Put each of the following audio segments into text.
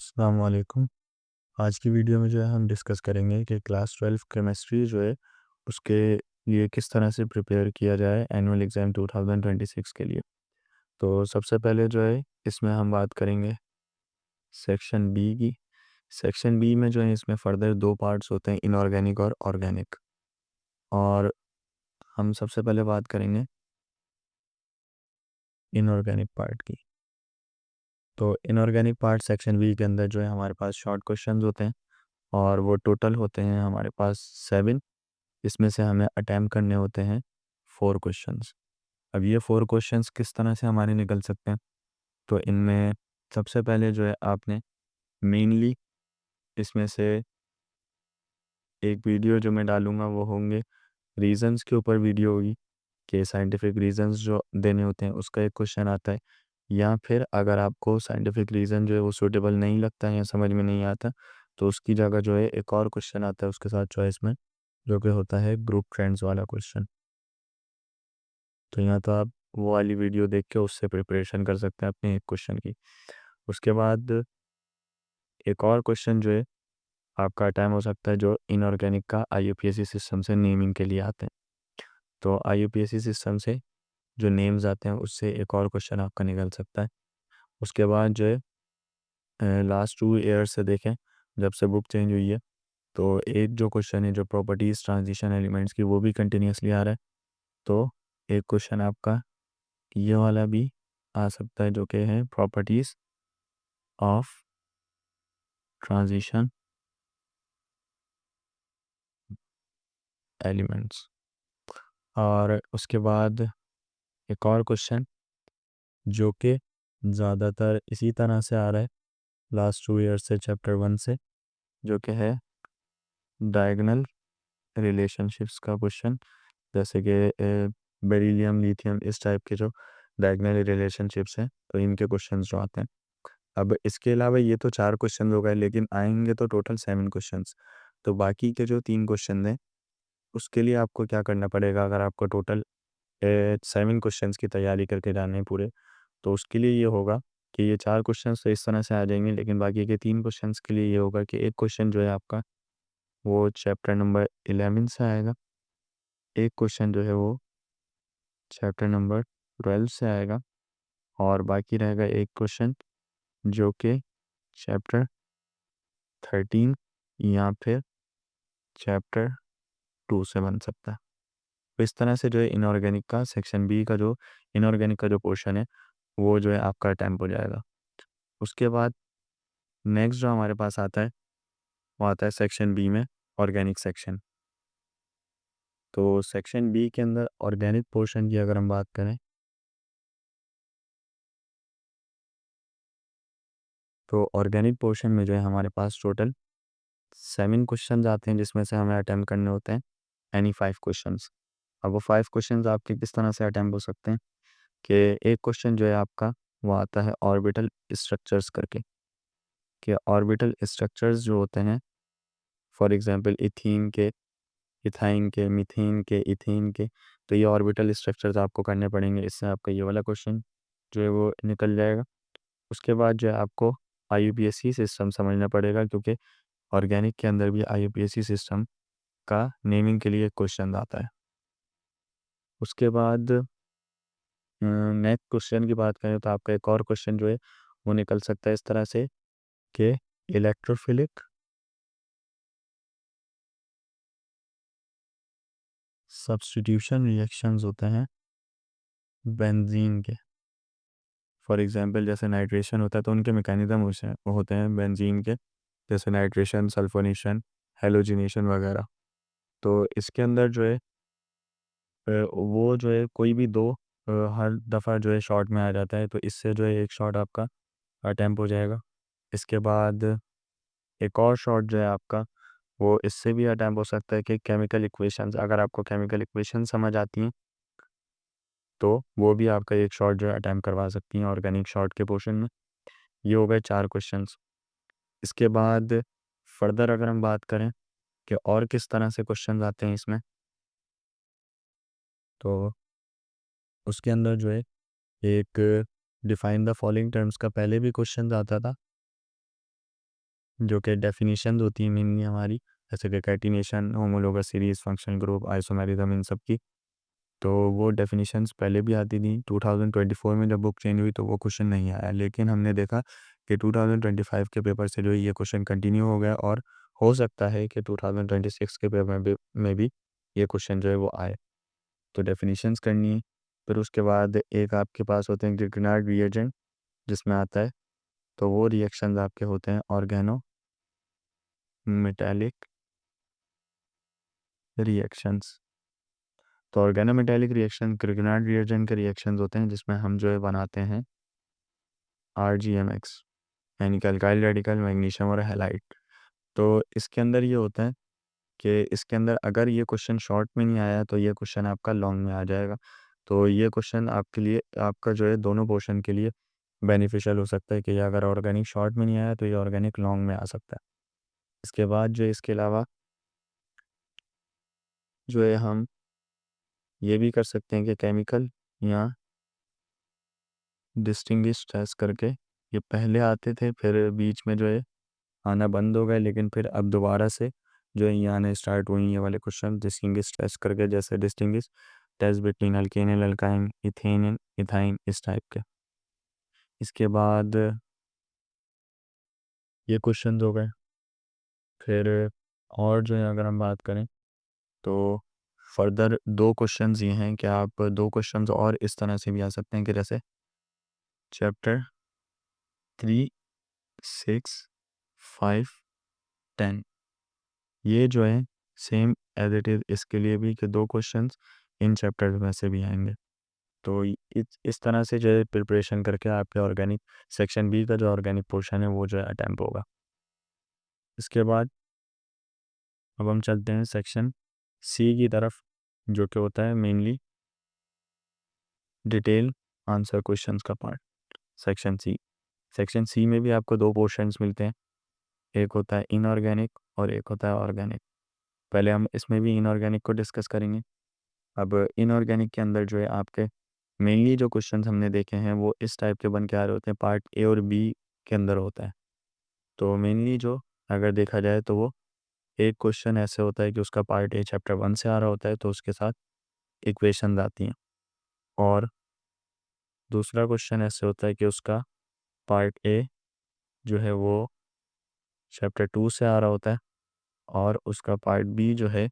अस्सलाम वालेकुम। आज की वीडियो में जो है हम डिस्कस करेंगे कि क्लास 12 केमिस्ट्री जो है उसके लिए किस तरह से प्रिपेयर किया जाए एनुअल एग्ज़ाम 2026 के लिए। तो सबसे पहले जो है इसमें हम बात करेंगे सेक्शन बी की। सेक्शन बी में जो है इसमें फ़र्दर 2 पार्ट्स होते हैं, इनऑर्गेनिक और ऑर्गेनिक। और हम सबसे पहले बात करेंगे इनऑर्गेनिक पार्ट की। तो इनऑर्गेनिक पार्ट सेक्शन बी के अंदर जो है हमारे पास शॉर्ट क्वेश्चंस होते हैं और वो टोटल होते हैं हमारे पास 7। इसमें से हमें अटेम्प्ट करने होते हैं 4 क्वेश्चंस। अब ये 4 क्वेश्चंस किस तरह से हमारे निकल सकते हैं? तो इनमें सबसे पहले जो है आपने मेनली इसमें से एक वीडियो जो मैं डालूँगा वो होंगे रीज़न्स के ऊपर वीडियो होगी कि साइंटिफिक रीज़न्स जो देने होते हैं उसका एक क्वेश्चन आता है। या फिर अगर आपको साइंटिफिक रीज़न जो है वो सूटेबल नहीं लगता है या समझ में नहीं आता, तो उसकी जगह जो है एक और क्वेश्चन आता है उसके साथ चॉइस में, जो कि होता है ग्रुप ट्रेंड्स वाला क्वेश्चन। तो यहाँ तो आप वो वाली वीडियो देख के उससे प्रिपरेशन कर सकते हैं अपने एक क्वेश्चन की। उसके बाद एक और क्वेश्चन जो है आपका टाइम हो सकता है जो इनऑर्गेनिक का आईयूपीएसी सिस्टम से नेमिंग के लिए आते हैं। तो आईयूपीएसी सिस्टम से जो नेम्स आते हैं उससे एक और क्वेश्चन आपका निकल सकता है। उसके बाद जो है लास्ट 2 ईयर से देखें जब से बुक चेंज हुई है, तो एक जो क्वेश्चन है जो प्रॉपर्टीज़ ट्रांजिशन एलिमेंट्स की वो भी कंटिन्यूसली आ रहा है। तो एक क्वेश्चन आपका ये वाला भी आ सकता है जो कि है प्रॉपर्टीज़ ऑफ ट्रांजिशन एलिमेंट्स। और उसके बाद एक और क्वेश्चन जो कि ज़्यादातर इसी तरह से आ रहा है लास्ट 2 ईयर से चैप्टर 1 से, जो कि है डायगोनल रिलेशनशिप्स का क्वेश्चन। जैसे कि बेरिलियम लिथियम इस टाइप के जो डायगोनल रिलेशनशिप्स हैं, तो इनके क्वेश्चंस जो आते हैं। अब इसके अलावा ये तो 4 क्वेश्चन हो गए, लेकिन आएंगे तो टोटल 7 क्वेश्चंस। तो बाकी के जो 3 क्वेश्चन हैं उसके लिए आपको क्या करना पड़ेगा, अगर आपको टोटल 7 क्वेश्चंस की तैयारी करके जाने हैं पूरे, तो उसके लिए ये होगा कि ये 4 क्वेश्चंस तो इस तरह से आ जाएंगे, लेकिन बाकी के 3 क्वेश्चंस के लिए ये होगा कि एक क्वेश्चन जो है आपका वो चैप्टर नंबर 11 से आएगा, एक क्वेश्चन जो है वो चैप्टर नंबर 12 से आएगा, और बाकी रहेगा एक क्वेश्चन जो कि चैप्टर 13 या फिर चैप्टर 2 से बन सकता है। तो इस तरह से जो है इनऑर्गेनिक का सेक्शन बी का जो इनऑर्गेनिक का जो पोर्शन है वो जो है आपका अटेम्प्ट हो जाएगा। उसके बाद नेक्स्ट जो हमारे पास आता है वो आता है सेक्शन बी में ऑर्गेनिक सेक्शन। तो सेक्शन बी के अंदर ऑर्गेनिक पोर्शन की अगर हम बात करें, तो ऑर्गेनिक पोर्शन में जो है हमारे पास टोटल 7 क्वेश्चन आते हैं, जिसमें से हमें अटेम्प्ट करने होते हैं एनी 5 क्वेश्चंस। अब वो 5 क्वेश्चंस आपके किस तरह से अटेम्प्ट हो सकते हैं कि एक क्वेश्चन जो है आपका वो आता है ऑर्बिटल स्ट्रक्चर्स करके, कि ऑर्बिटल स्ट्रक्चर्स जो होते हैं फॉर एग्जांपल इथीन के, इथाइन के, मीथेन के, इथेन के, तो ये ऑर्बिटल स्ट्रक्चर्स आपको करने पड़ेंगे। इससे आपका ये वाला क्वेश्चन जो है वो निकल जाएगा। उसके बाद जो है आपको आईयूपीएसी सिस्टम समझना पड़ेगा, क्योंकि ऑर्गेनिक के अंदर भी आईयूपीएसी सिस्टम का नेमिंग के लिए क्वेश्चन आता है। उसके बाद नेक्स्ट क्वेश्चन की बात करें तो आपका एक और क्वेश्चन जो है वो निकल सकता है इस तरह से कि इलेक्ट्रोफिलिक सब्स्टिट्यूशन रिएक्शंस होते हैं बेंजीन के। फॉर एग्जांपल जैसे नाइट्रेशन होता है तो उनके मैकेनिज्म वो होते हैं बेंजीन के, जैसे नाइट्रेशन, सल्फोनेशन, हेलोजिनेशन वगैरह। तो इसके अंदर जो है वो जो है कोई भी दो हर दफ़ा जो है शॉर्ट में आ जाता है, तो इससे जो है एक शॉट आपका अटेम्प्ट हो जाएगा। इसके बाद एक और शॉट जो है आपका वो इससे भी अटेम्प्ट हो सकता है कि केमिकल इक्वेशंस, अगर आपको केमिकल इक्वेशन समझ आती हैं तो वो भी आपका एक शॉट जो है अटेम्प्ट करवा सकती हैं ऑर्गेनिक शॉट के पोर्शन में। ये हो गए 4 क्वेश्चंस। इसके बाद फर्दर अगर हम बात करें कि और किस तरह से क्वेश्चंस आते हैं इसमें, तो उसके अंदर जो है एक डिफाइन द फॉलोइंग टर्म्स का पहले भी क्वेश्चन आता था, जो कि डेफिनेशन होती है मेनली हमारी, जैसे कि catenation, homologous series, functional group, isomerism, इन सब की। तो वो डेफिनेशंस पहले भी आती थी। 2024 में जब बुक चेंज हुई तो वो क्वेश्चन नहीं आया, लेकिन हमने देखा कि 2025 के पेपर से जो है ये क्वेश्चन कंटिन्यू हो गया, और हो सकता है कि 2026 के पेपर में भी ये क्वेश्चन जो है वो आए। तो डेफिनेशंस करनी है। फिर उसके बाद एक आपके पास होते हैं ग्रिग्नार्ड रिएजेंट, जिसमें आता है, तो वो रिएक्शंस आपके होते हैं ऑर्गेनो मेटालिक रिएक्शंस। तो ऑर्गेनोमेटेलिक रिएक्शन ग्रिग्नार्ड रिएजेंट के रिएक्शंस होते हैं, जिसमें हम जो है बनाते हैं RGMX, यानी कि अल्काइल रेडिकल, मैग्नीशियम और हैलाइड। तो इसके अंदर ये होता है कि इसके अंदर अगर ये क्वेश्चन शॉर्ट में नहीं आया तो ये क्वेश्चन आपका लॉन्ग में आ जाएगा। तो ये क्वेश्चन आपके लिए, आपका जो है दोनों पोर्शन के लिए बेनिफिशियल हो सकता है कि ये अगर ऑर्गेनिक शॉर्ट में नहीं आया तो ये ऑर्गेनिक लॉन्ग में आ सकता है। इसके बाद जो है, इसके अलावा जो है हम ये भी कर सकते हैं कि केमिकल या डिस्टिंग्विश टेस्ट करके, ये पहले आते थे फिर बीच में जो है आना बंद हो गए, लेकिन फिर अब दोबारा से जो है ये आने स्टार्ट हुई ये वाले क्वेश्चन डिस्टिंग्विश टेस्ट करके, जैसे distinguish test between alkane and alkyne, ethane and ethyne, इस टाइप के। इसके बाद ये क्वेश्चन हो गए। फिर और जो है अगर हम बात करें तो फर्दर दो क्वेश्चंस ये हैं कि आप दो क्वेश्चंस और इस तरह से भी आ सकते हैं कि जैसे चैप्टर 3, 6, 5, 10, ये जो है सेम एज इट इज़ इसके लिए भी कि दो क्वेश्चंस इन चैप्टर्स में से भी आएंगे। तो इस तरह से जो है प्रिपरेशन करके आपके ऑर्गेनिक सेक्शन बी का जो ऑर्गेनिक पोर्शन है वो जो है अटैम्प्ट होगा। इसके बाद अब हम चलते हैं सेक्शन सी की तरफ, जो कि होता है मेनली डिटेल आंसर क्वेश्चंस का पार्ट। सेक्शन सी में भी आपको दो पोर्शंस मिलते हैं, एक होता है इनऑर्गेनिक और एक होता है ऑर्गेनिक। पहले हम इसमें भी इनऑर्गेनिक को डिस्कस करेंगे। अब इनऑर्गेनिक के अंदर जो है आपके मेनली जो क्वेश्चंस हमने देखे हैं वो इस टाइप के बन के आ रहे होते हैं, पार्ट ए और बी के अंदर होता है। तो मेनली जो अगर देखा जाए तो वो एक क्वेश्चन ऐसे होता है कि उसका पार्ट ए चैप्टर 1 से आ रहा होता है, तो उसके साथ इक्वेशन आती हैं, और दूसरा क्वेश्चन ऐसे होता है कि उसका पार्ट ए जो है वो चैप्टर 2 से आ रहा होता है, और उसका पार्ट बी जो है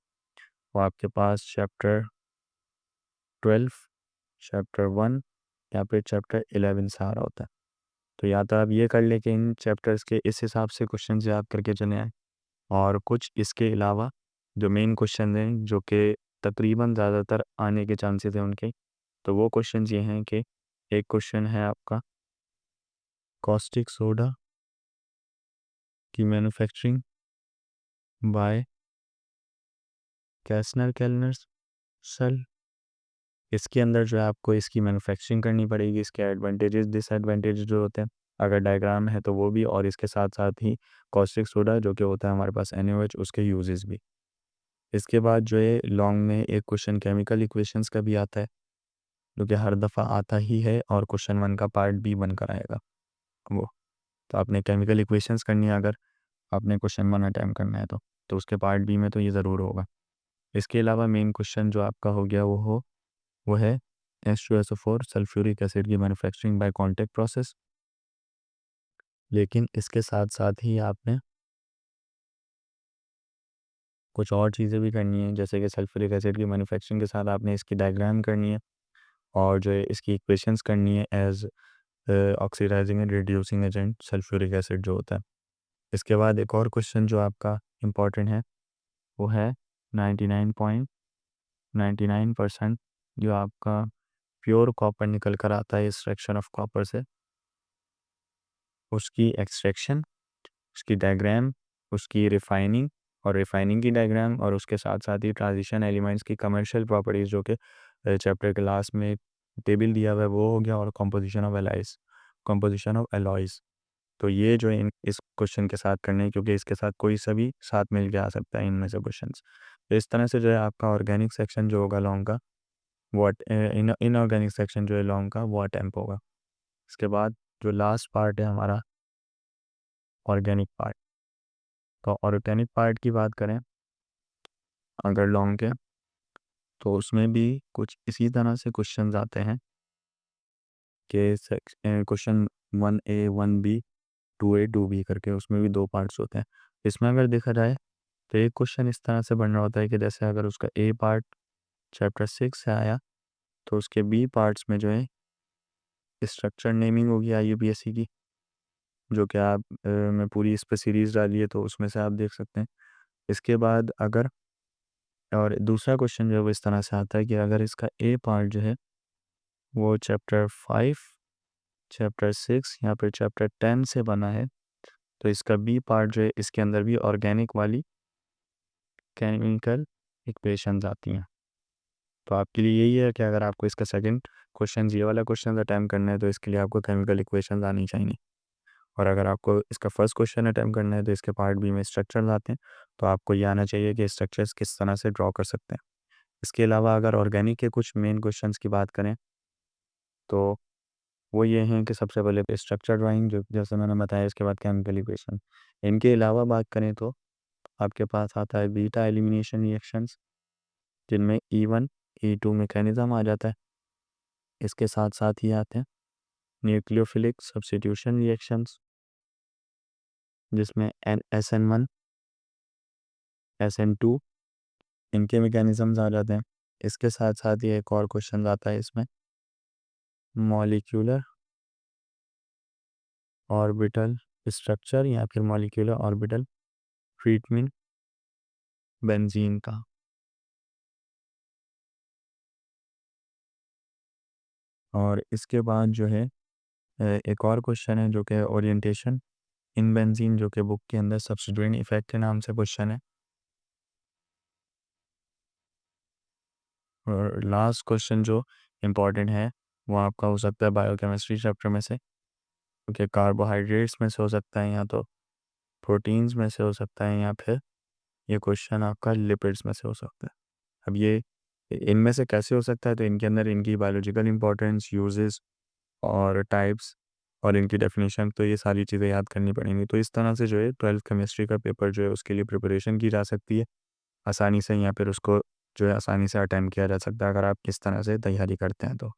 वो आपके पास चैप्टर 12, चैप्टर 1 या फिर चैप्टर 11 से आ रहा होता है। तो या तो आप ये कर ले कि इन चैप्टर्स के इस हिसाब से क्वेश्चन याद करके चले आए, और कुछ इसके अलावा जो मेन क्वेश्चन हैं जो कि तकरीबन ज़्यादातर आने के चांसेस हैं उनके, तो वो क्वेश्चन ये हैं कि एक क्वेश्चन है आपका कॉस्टिक सोडा की मैन्युफैक्चरिंग बाय कैसनर केल्नर्स सेल। इसके अंदर जो है आपको इसकी मैन्युफैक्चरिंग करनी पड़ेगी, इसके एडवांटेजेस डिसएडवांटेजेस जो होते हैं अगर डायग्राम है तो वो भी, और इसके साथ साथ ही कॉस्टिक सोडा जो कि होता है हमारे पास NaOH, उसके यूजेस भी। इसके बाद जो है लॉन्ग में एक क्वेश्चन केमिकल इक्वेशंस का भी आता है, जो कि हर दफ़ा आता ही है, और क्वेश्चन 1 का पार्ट बी बनकर आएगा वो। तो आपने केमिकल इक्वेशंस करनी है अगर आपने क्वेश्चन 1 अटैम्प्ट करना है तो उसके पार्ट बी में तो ये ज़रूर होगा। इसके अलावा मेन क्वेश्चन जो आपका हो गया वो है H2SO4 सल्फ्यूरिक एसिड की मैन्युफैक्चरिंग बाय कॉन्टैक्ट प्रोसेस। लेकिन इसके साथ साथ ही आपने कुछ और चीज़ें भी करनी है, जैसे कि सल्फ्यूरिक एसिड की मैन्युफैक्चरिंग के साथ आपने इसकी डायग्राम करनी है, और जो है इसकी इक्वेशंस करनी है as oxidising and reducing agent sulphuric acid जो होता है। इसके बाद एक और क्वेश्चन जो आपका इम्पॉर्टेंट है वो है 99.99% जो आपका प्योर कॉपर निकल कर आता है एक्सट्रैक्शन ऑफ कॉपर से, उसकी एक्सट्रैक्शन, उसकी डायग्राम, उसकी रिफाइनिंग और रिफाइनिंग की डायग्राम, और उसके साथ साथ ही ट्रांजिशन एलिमेंट्स की कमर्शियल प्रॉपर्टीज़ जो कि चैप्टर के लास्ट में टेबल दिया हुआ है वो हो गया, और कंपोजिशन ऑफ एलॉयज़। तो ये जो इन इस क्वेश्चन के साथ करने हैं, क्योंकि इसके साथ कोई सभी साथ मिल के आ सकता है इनमें से क्वेश्चंस। तो इस तरह से जो है आपका ऑर्गेनिक सेक्शन जो होगा लॉन्ग का वो इनऑर्गेनिक सेक्शन जो है लॉन्ग का वो अटेम्प होगा। इसके बाद जो लास्ट पार्ट है हमारा ऑर्गेनिक पार्ट, तो ऑर्गेनिक पार्ट की बात करें अगर लॉन्ग के, तो उसमें भी कुछ इसी तरह से क्वेश्चंस आते हैं कि question 1A 1B 2A 2B करके, उसमें भी दो पार्ट्स होते हैं। इसमें अगर देखा जाए तो एक क्वेश्चन इस तरह से बन रहा होता है कि जैसे अगर उसका ए पार्ट चैप्टर 6 से आया, तो उसके बी पार्ट्स में जो है स्ट्रक्चर नेमिंग होगी IUPAC की, जो कि आप मैं पूरी इस पर सीरीज़ डाली है तो उसमें से आप देख सकते हैं। इसके बाद अगर और दूसरा क्वेश्चन जो है वो इस तरह से आता है कि अगर इसका ए पार्ट जो है वो चैप्टर 5, चैप्टर 6 या फिर चैप्टर 10 से बना है, तो इसका बी पार्ट जो है इसके अंदर भी ऑर्गेनिक वाली केमिकल इक्वेशंस आती हैं। तो आपके लिए यही है कि अगर आपको इसका सेकंड क्वेश्चन ये वाला क्वेश्चन अटैम्प्ट करना है तो इसके लिए आपको केमिकल इक्वेशंस आनी चाहिए, और अगर आपको इसका फर्स्ट क्वेश्चन अटैम्प्ट करना है तो इसके पार्ट बी में स्ट्रक्चर्स आते हैं, तो आपको ये आना चाहिए कि स्ट्रक्चर्स किस तरह से ड्रॉ कर सकते हैं। इसके अलावा अगर ऑर्गेनिक के कुछ मेन क्वेश्चंस की बात करें तो वो ये हैं कि सबसे पहले स्ट्रक्चर ड्राइंग, जो जैसे मैंने बताया, इसके बाद केमिकल इक्वेशन। इनके अलावा बात करें तो आपके पास आता है बीटा एलिमिनेशन रिएक्शंस, जिनमें E1 E2 मैकेनिज्म आ जाता है। इसके साथ साथ ही आते हैं न्यूक्लियोफिलिक सब्स्टिट्यूशन रिएक्शंस, जिसमें SN1 SN2 इनके मैकेनिज्म्स आ जाते हैं। इसके साथ साथ ही एक और क्वेश्चन आता है इसमें मॉलिक्यूलर ऑर्बिटल स्ट्रक्चर या फिर मॉलिक्यूलर ऑर्बिटल ट्रीटमेंट बेंजीन का। और इसके बाद जो है एक और क्वेश्चन है जो कि ओरिएंटेशन इन बेंजीन, जो कि बुक के अंदर सब्स्टिट्यूएंट इफेक्ट के नाम से क्वेश्चन है। और लास्ट क्वेश्चन जो इम्पोर्टेंट है वो आपका हो सकता है बायोकेमिस्ट्री चैप्टर में से, क्योंकि कार्बोहाइड्रेट्स में से हो सकता है, या तो प्रोटीन्स में से हो सकता है, या फिर ये क्वेश्चन आपका लिपिड्स में से हो सकता है। अब ये इनमें से कैसे हो सकता है, तो इनके अंदर इनकी बायोलॉजिकल इंपॉर्टेंस, यूजेस और टाइप्स और इनकी डेफिनेशन, तो ये सारी चीज़ें याद करनी पड़ेंगी। तो इस तरह से जो है 12th केमिस्ट्री का पेपर जो है उसके लिए प्रिपरेशन की जा सकती है आसानी से, या फिर उसको जो है आसानी से अटेम्प्ट किया जा सकता है अगर आप किस तरह से तैयारी करते हैं तो।